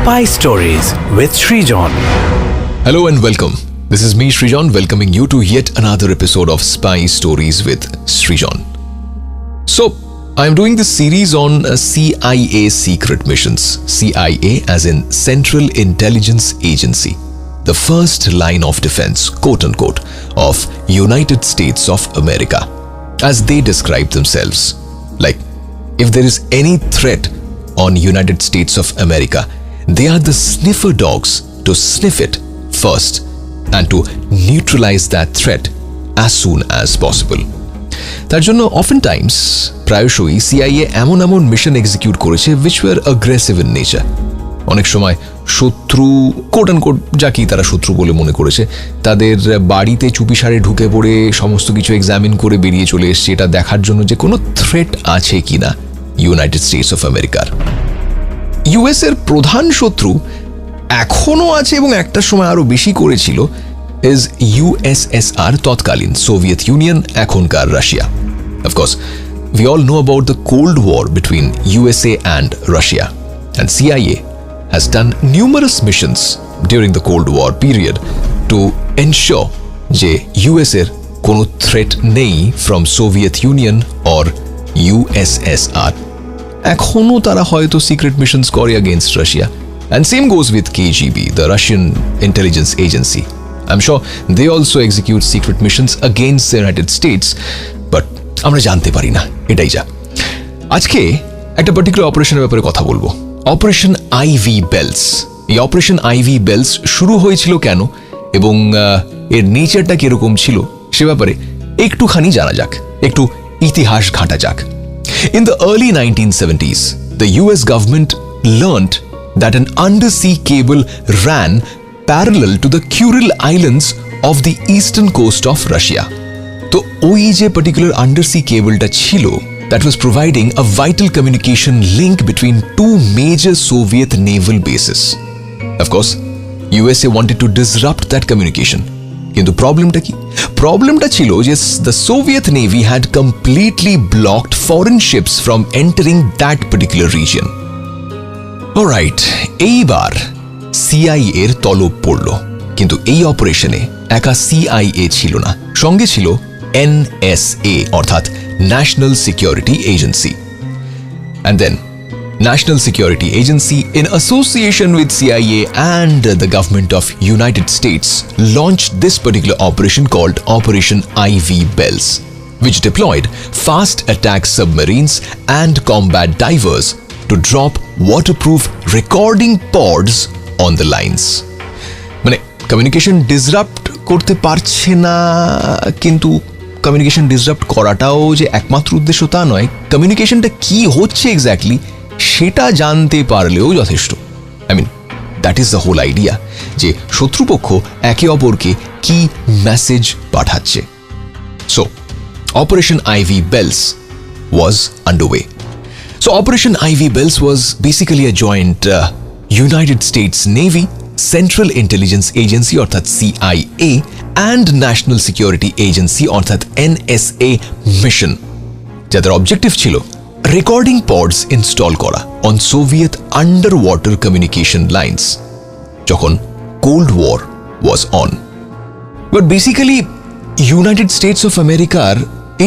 Spy Stories with SRIJON. Hello and welcome. This is me, SRIJON, welcoming you to yet another episode of Spy Stories with SRIJON. So, I'm doing this series on CIA secret missions. CIA as in Central Intelligence Agency, the first line of defense, quote-unquote, of United States of America, as they describe themselves. Like, if there is any threat on United States of America, they are the sniffer dogs to sniff it first and to neutralize that threat as soon as possible. তার জন্য oftentimes প্রায়শই CIA এমন mission execute করেছে which were aggressive in nature. অনেক সময় শত্রু coat and quote যাকেই তারা শত্রু বলে মনে করেছে তাদের বাড়িতে চুপিসারে ঢুকে পড়ে সমস্ত কিছু এক্সামিন করে বেরিয়ে চলে এসছে এটা দেখার জন্য যে কোনো থ্রেট আছে কিনা ইউনাইটেড স্টেটস অফ আমেরিকার। ইউএস এর প্রধান শত্রু এখনো আছে এবং একটা সময় আরো বেশি করেছিল is USSR, তৎকালীন সোভিয়েত ইউনিয়ন, এখনকার Russia. Of course, we all know about the Cold War between USA and Russia, and CIA has done numerous missions during the Cold War period to ensure যে US এর কোনো threat নেই from Soviet Union or USSR. এখনো তারা হয়তো secret missions করে against Russia, and same goes with KGB, the Russian intelligence agency. I'm sure they also execute secret missions against the United States, but আমরা জানতে পারি না, এটাই যা। আজকে একটা পার্টিকুলার অপারেশনের ব্যাপারে কথা বলবো, অপারেশন আইভি বেলস। এই অপারেশন আইভি বেলস শুরু হয়েছিল কেন এবং এর নেচারটা কিরকম ছিল সে ব্যাপারে একটুখানি জানা যাক, একটু ইতিহাস ঘাঁটা যাক। In the early 1970s, the US government learned that an undersea cable ran parallel to the Kuril Islands of the eastern coast of Russia. তো ওই যে পার্টিকুলার আন্ডারসি কেবলটা ছিল, that was providing a vital communication link between two major Soviet naval bases. Of course, USA wanted to disrupt that communication. কিন্তু প্রবলেমটা কি? প্রবলেমটা ছিল যে the Soviet Navy had completely blocked foreign ships from entering that particular region. Alright, এইবার CIA এর তলব পড়ল, কিন্তু এই অপারেশনে একা CIA ছিল না, সঙ্গে ছিল NSA অর্থাৎ national security agency. And then National Security Agency, in association with CIA and the government of United States, launched this particular operation called Operation IV Bells, which deployed fast attack submarines and combat divers to drop waterproof recording pods on the lines. মানে communication disrupt করতে পারছে না, কিন্তু communication disrupt করাটাও যে একমাত্র উদ্দেশ্য তা নয়, কমিউনিকেশনটা কি হচ্ছে এক্স্যাক্টলি সেটা জানতে পারলেও যথেষ্ট। I mean that is the whole idea, যে শত্রুপক্ষ একে অপরকে কি মেসেজ পাঠাচ্ছে। So operation Ivy Bells was underway. So operation Ivy Bells was basically a joint United States Navy, Central Intelligence Agency অর্থাৎ CIA and National Security Agency অর্থাৎ NSA মিশন, যাদের অবজেক্টিভ ছিল রেকর্ডিং পডস ইনস্টল করা on Soviet under water communication lines যখন cold war was on. But basically United States of আমেরিকার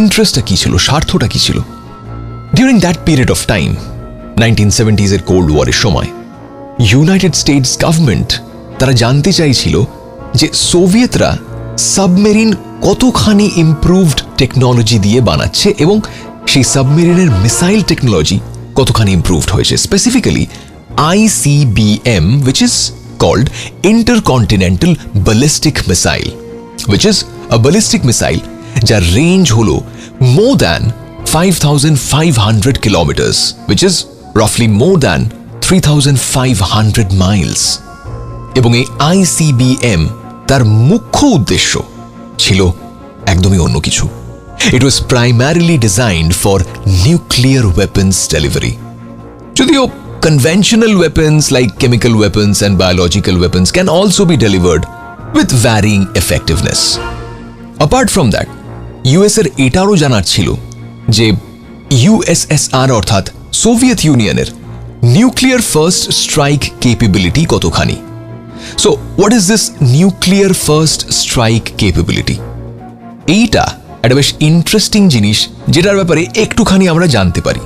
ইন্টারেস্টটা কি ছিল, স্বার্থটা কি ছিল? During that period of time, 1970s এর কোল্ড ওয়ারের সময়, ইউনাইটেড স্টেটস গভর্নমেন্ট তারা জানতে চাইছিল যে সোভিয়েতরা সাবমেরিন কতখানি ইমপ্রুভড টেকনোলজি দিয়ে বানাচ্ছে এবং সেই সাবমেরিনের মিসাইল টেকনোলজি কতখানি ইমপ্রুভড হয়েছে। Specifically ICBM, which is called Intercontinental Ballistic Missile, which is a ballistic missile যার রেঞ্জ হলো more than 5,500 kilometers, which is roughly more than 3,500 miles. এবং এই ICBM তার মুখ্য উদ্দেশ্য ছিল একদমই অন্য কিছু। It was primarily designed for nuclear weapons delivery. যদিও conventional weapons like chemical weapons and biological weapons can also be delivered with varying effectiveness. Apart from that, US এর এটারও জানার ছিল যে USSR অর্থাৎ সোভিয়েত ইউনিয়নের নিউক্লিয়ার ফার্স্ট স্ট্রাইক কেপেবিলিটি কতখানি? So what is this nuclear first strike capability? এইটা একটা বেশ ইন্টারেস্টিং জিনিস যেটার ব্যাপারে একটুখানি আমরা জানতে পারি।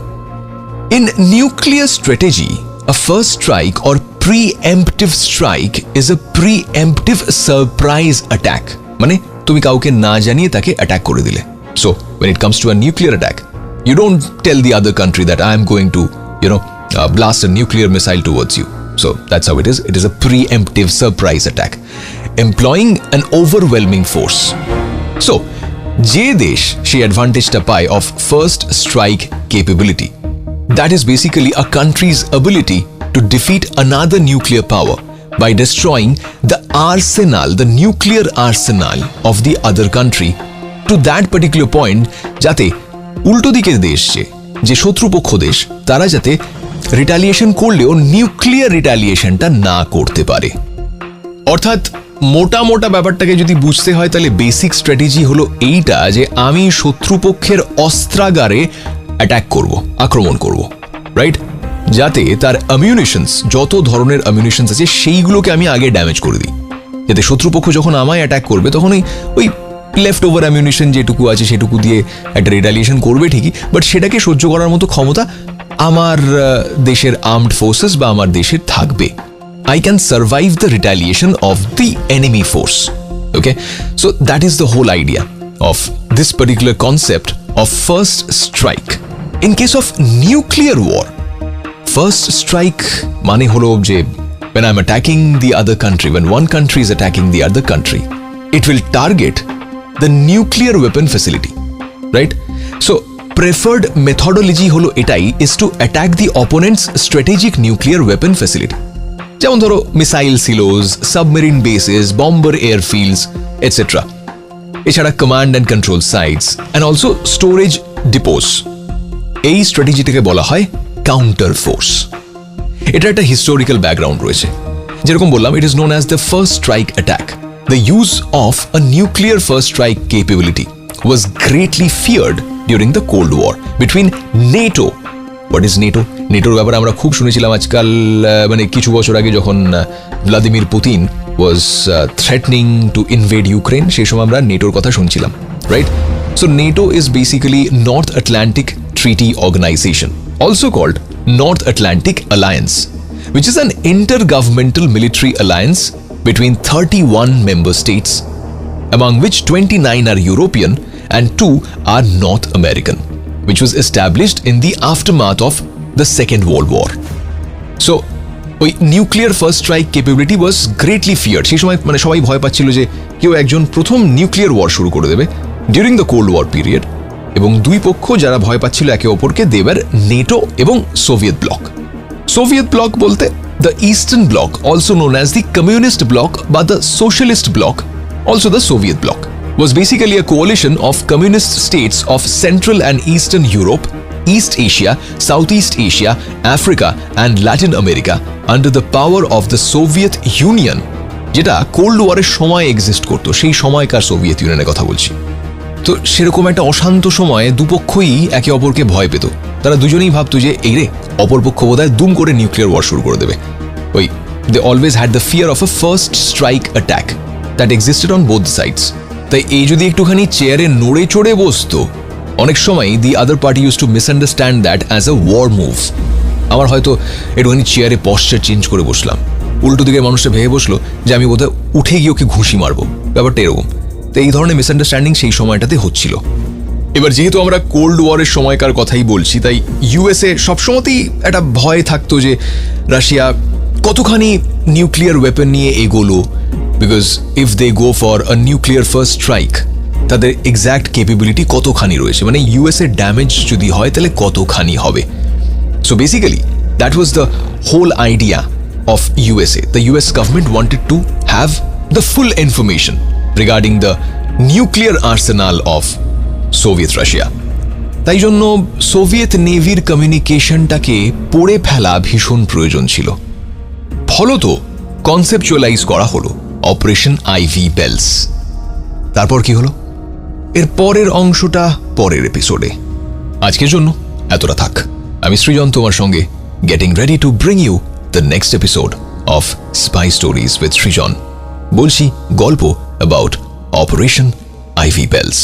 In nuclear strategy, a first strike or preemptive strike is a preemptive surprise attack. মানে তুমি কাউকে না জানিয়ে তাকে অ্যাটাক করে দিলে। So when it comes to a nuclear attack, you don't tell the other country that I am going to, blast a nuclear missile towards you. So that's how it is. It is a preemptive surprise attack, employing an overwhelming force. So যে দেশ সেই অ্যাডভান্টেজটা পায় of first strike capability, that is basically a country's ability to defeat another nuclear power by destroying the arsenal, the nuclear arsenal of the other country to that particular point, যাতে উল্টো দিকের দেশ যে শত্রুপক্ষ দেশ তারা যাতে রিটালিয়েশন করলেও নিউক্লিয়ার রিটালিয়েশনটা না করতে পারে। অর্থাৎ মোটা মোটা ব্যাপারটাকে যদি বুঝতে হয় তাহলে বেসিক স্ট্র্যাটেজি হলো এইটা যে আমি শত্রুপক্ষের অস্ত্রাগারে অ্যাটাক করব, আক্রমণ করব, রাইট? যাতে তার অ্যামিউনিশনস, যত ধরনের অ্যামিউনিশনস আছে সেইগুলোকে আমি আগে ড্যামেজ করে দিই, যাতে শত্রুপক্ষ যখন আমায় অ্যাটাক করবে তখন ওই লেফট ওভার অ্যামিউনিশন যেটুকু আছে সেটুকু দিয়ে একটা রিটালিয়েশন করবে ঠিকই, বাট সেটাকে সহ্য করার মতো ক্ষমতা আমার দেশের আর্মড ফোর্সেস বা আমার দেশের থাকবে। I can survive the retaliation of the enemy force. Okay, so that is the whole idea of this particular concept of first strike. In case of nuclear war, first strike mane holo je when I'm attacking the other country, when one country is attacking the other country, it will target the nuclear weapon facility, right? So preferred methodology holo etai is to attack the opponent's strategic nuclear weapon facility. যেমন ধরো missile silos, submarine bases, bomber airfields etcetera. এছাড়া command and control sites and also storage depots. এই স্ট্র্যাটেজিটাকে বলা হয় counter force. এটা একটা historical background রয়েছে। যেরকম বললাম, it is known as the first strike attack. The use of a nuclear first strike capability was greatly feared during the cold war between NATO. What is NATO? নেটোর ব্যাপারে আমরা খুব শুনেছিলাম আজকাল, মানে কিছু বছর আগে যখন Vladimir Putin was threatening to invade Ukraine, সেই সময় আমরা নেটোর কথা শুনছিলাম, right? So NATO is basically North Atlantic Treaty Organization, also called North Atlantic Alliance, which is an intergovernmental military alliance between 31 member states, among which 29 are European and 2 are North American, which was established in the aftermath of the Second World War. So, ওই nuclear first strike capability ওয়াজ greatly feared. সেই সময় মানে সবাই ভয় পাচ্ছিল যে কেউ একজন প্রথম নিউক্লিয়ার ওয়ার শুরু করে দেবে during the cold War period, এবং দুই পক্ষ যারা ভয় পাচ্ছিল একে অপরকে দেবার নেটো এবং সোভিয়েত ব্লক। সোভিয়েত ব্লক বলতে the eastern bloc, also known as the communist bloc বা the socialist bloc, also the Soviet bloc, was basically a coalition of communist states of Central and Eastern Europe, East Asia, Southeast Asia, Africa and Latin America under the power of the Soviet Union, যেটা cold ওয়ারের সময় exist করতো, সেই সময়কার Soviet ইউনিয়নের কথা বলছি। তো সেরকম একটা অশান্ত সময়ে দুপক্ষই একে অপরকে ভয় পেত। তারা দুজনেই ভাবতো যে এই রে, অপরপক্ষ বোধহয় দুম করে নিউক্লিয়ার ওয়ার শুরু করে দেবে। ওই they always had the fear of a first strike attack that existed on both sides. তাই এই যদি একটুখানি চেয়ারে নড়ে চড়ে বসতো, অনেক সময় the other party use to misunderstand that as a war move. আমার হয়তো একটুখানি চেয়ারে পশ্চার চেঞ্জ করে বসলাম, উল্টো দিকের মানুষটা ভেবে বসলো যে আমি বোধহয় উঠে গিয়ে ওকে ঘুষি মারবো, ব্যাপারটা এরকম। তো এই ধরনের মিসআন্ডারস্ট্যান্ডিং সেই সময়টাতে হচ্ছিল। এবার যেহেতু আমরা কোল্ড ওয়ারের সময়কার কথাই বলছি, তাই ইউএসএ সবসময়তেই একটা ভয় থাকতো যে রাশিয়া কতখানি নিউক্লিয়ার ওয়েপন নিয়ে এগোলো, because if they go for a nuclear first strike তাদের এক্স্যাক্ট ক্যাপাবিলিটি কতখানি রয়েছে, মানে ইউএসএ ড্যামেজ যদি হয় তাহলে কতখানি হবে। So basically that was the whole idea of USA. The US government wanted to have the full information regarding the nuclear arsenal of Soviet Russia. তাই জন্য সোভিয়েত নেভির কমিউনিকেশনটাকে পড়ে ফেলা ভীষণ প্রয়োজন ছিল। ফলত কনসেপচুয়ালাইজ করা হলো অপারেশন আইভি বেলস। তারপর কি হলো, এর পরের অংশটা পরের এপিসোডে। আজকের জন্য এতটা থাক। আমি সৃজন, তোমার সঙ্গে getting ready to bring you the next episode of Spy Stories with Srijon. বলছি গল্প about Operation Ivy Bells.